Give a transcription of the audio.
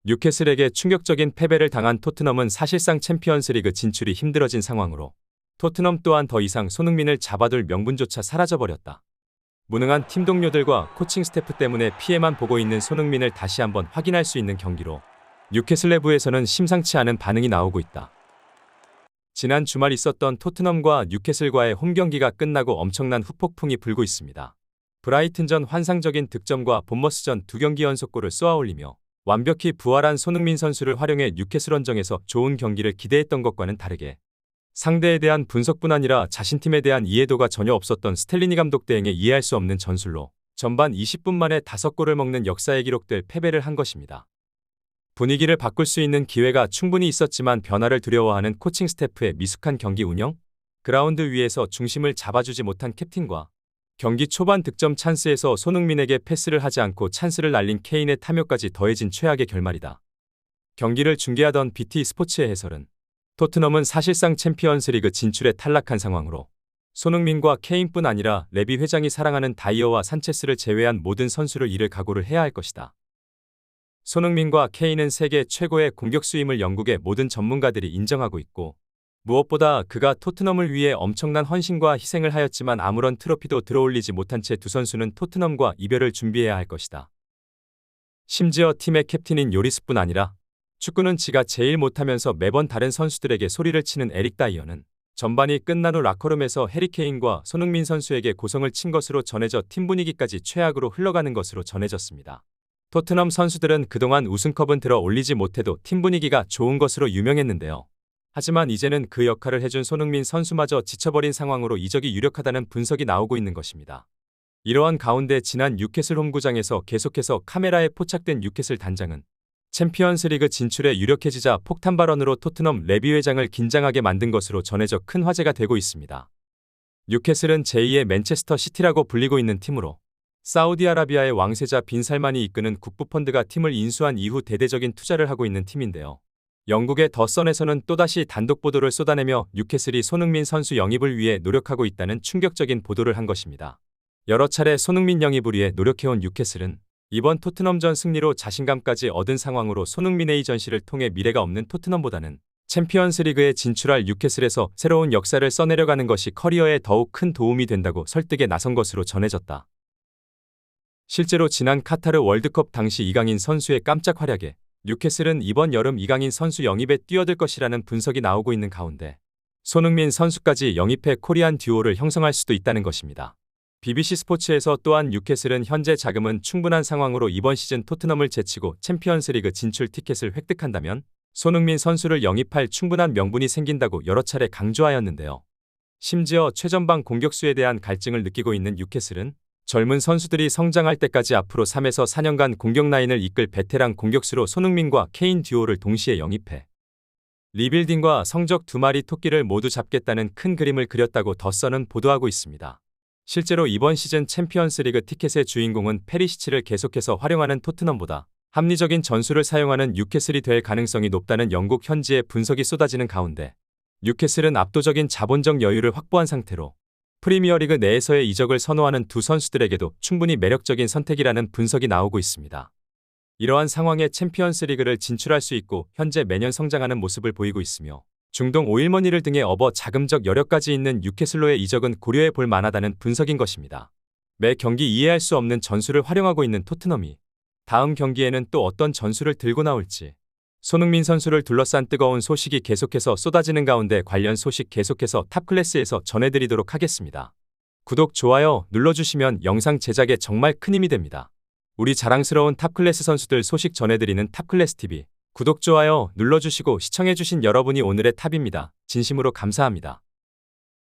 뉴캐슬에게 충격적인 패배를 당한 토트넘은 사실상 챔피언스리그 진출이 힘들어진 상황으로 토트넘 또한 더 이상 손흥민을 잡아둘 명분조차 사라져버렸다. 무능한 팀 동료들과 코칭 스태프 때문에 피해만 보고 있는 손흥민을 다시 한번 확인할 수 있는 경기로 뉴캐슬 내부에서는 심상치 않은 반응이 나오고 있다. 지난 주말 있었던 토트넘과 뉴캐슬과의 홈 경기가 끝나고 엄청난 후폭풍이 불고 있습니다. 브라이튼전 환상적인 득점과 본머스전 2경기 연속골을 쏘아올리며 완벽히 부활한 손흥민 선수를 활용해 뉴캐슬 원정에서 좋은 경기를 기대했던 것과는 다르게 상대에 대한 분석뿐 아니라 자신 팀에 대한 이해도가 전혀 없었던 스텔리니 감독 대행의 이해할 수 없는 전술로 전반 20분 만에 5골을 먹는 역사에 기록될 패배를 한 것입니다. 분위기를 바꿀 수 있는 기회가 충분히 있었지만 변화를 두려워하는 코칭 스태프의 미숙한 경기 운영, 그라운드 위에서 중심을 잡아주지 못한 캡틴과 경기 초반 득점 찬스에서 손흥민에게 패스를 하지 않고 찬스를 날린 케인의 탐욕까지 더해진 최악의 결말이다. 경기를 중계하던 BT 스포츠의 해설은 토트넘은 사실상 챔피언스리그 진출에 탈락한 상황으로 손흥민과 케인뿐 아니라 레비 회장이 사랑하는 다이어와 산체스를 제외한 모든 선수를 잃을 각오를 해야 할 것이다. 손흥민과 케인은 세계 최고의 공격수임을 영국의 모든 전문가들이 인정하고 있고 무엇보다 그가 토트넘을 위해 엄청난 헌신과 희생을 하였지만 아무런 트로피도 들어올리지 못한 채 두 선수는 토트넘과 이별을 준비해야 할 것이다. 심지어 팀의 캡틴인 요리스뿐 아니라 축구는 지가 제일 못하면서 매번 다른 선수들에게 소리를 치는 에릭 다이어는 전반이 끝난 후 라커룸에서 해리 케인과 손흥민 선수에게 고성을 친 것으로 전해져 팀 분위기까지 최악으로 흘러가는 것으로 전해졌습니다. 토트넘 선수들은 그동안 우승컵은 들어 올리지 못해도 팀 분위기가 좋은 것으로 유명했는데요. 하지만 이제는 그 역할을 해준 손흥민 선수마저 지쳐버린 상황으로 이적이 유력하다는 분석이 나오고 있는 것입니다. 이러한 가운데 지난 뉴캐슬 홈구장에서 계속해서 카메라에 포착된 뉴캐슬 단장은 챔피언스리그 진출에 유력해지자 폭탄 발언으로 토트넘 레비 회장을 긴장하게 만든 것으로 전해져 큰 화제가 되고 있습니다. 뉴캐슬은 제2의 맨체스터 시티라고 불리고 있는 팀으로 사우디아라비아의 왕세자 빈 살만이 이끄는 국부펀드가 팀을 인수한 이후 대대적인 투자를 하고 있는 팀인데요. 영국의 더 선에서는 또다시 단독 보도를 쏟아내며 뉴캐슬이 손흥민 선수 영입을 위해 노력하고 있다는 충격적인 보도를 한 것입니다. 여러 차례 손흥민 영입을 위해 노력해온 뉴캐슬은 이번 토트넘전 승리로 자신감까지 얻은 상황으로 손흥민 에이전시를 통해 미래가 없는 토트넘보다는 챔피언스리그에 진출할 뉴캐슬에서 새로운 역사를 써내려가는 것이 커리어에 더욱 큰 도움이 된다고 설득에 나선 것으로 전해졌다. 실제로 지난 카타르 월드컵 당시 이강인 선수의 깜짝 활약에 뉴캐슬은 이번 여름 이강인 선수 영입에 뛰어들 것이라는 분석이 나오고 있는 가운데 손흥민 선수까지 영입해 코리안 듀오를 형성할 수도 있다는 것입니다. BBC 스포츠에서 또한 뉴캐슬은 현재 자금은 충분한 상황으로 이번 시즌 토트넘을 제치고 챔피언스리그 진출 티켓을 획득한다면 손흥민 선수를 영입할 충분한 명분이 생긴다고 여러 차례 강조하였는데요. 심지어 최전방 공격수에 대한 갈증을 느끼고 있는 뉴캐슬은 젊은 선수들이 성장할 때까지 앞으로 3에서 4년간 공격 라인을 이끌 베테랑 공격수로 손흥민과 케인 듀오를 동시에 영입해 리빌딩과 성적 2마리 토끼를 모두 잡겠다는 큰 그림을 그렸다고 더 선은 보도하고 있습니다. 실제로 이번 시즌 챔피언스리그 티켓의 주인공은 페리시치를 계속해서 활용하는 토트넘보다 합리적인 전술을 사용하는 뉴캐슬이 될 가능성이 높다는 영국 현지의 분석이 쏟아지는 가운데 뉴캐슬은 압도적인 자본적 여유를 확보한 상태로 프리미어리그 내에서의 이적을 선호하는 두 선수들에게도 충분히 매력적인 선택이라는 분석이 나오고 있습니다. 이러한 상황에 챔피언스리그를 진출할 수 있고 현재 매년 성장하는 모습을 보이고 있으며 중동 오일머니를 등에 업어 자금적 여력까지 있는 뉴캐슬로의 이적은 고려해 볼 만하다는 분석인 것입니다. 매 경기 이해할 수 없는 전술을 활용하고 있는 토트넘이 다음 경기에는 또 어떤 전술을 들고 나올지 손흥민 선수를 둘러싼 뜨거운 소식이 계속해서 쏟아지는 가운데 관련 소식 계속해서 탑클래스에서 전해드리도록 하겠습니다. 구독, 좋아요 눌러주시면 영상 제작에 정말 큰 힘이 됩니다. 우리 자랑스러운 탑클래스 선수들 소식 전해드리는 탑클래스TV 구독, 좋아요 눌러주시고 시청해주신 여러분이 오늘의 탑입니다. 진심으로 감사합니다.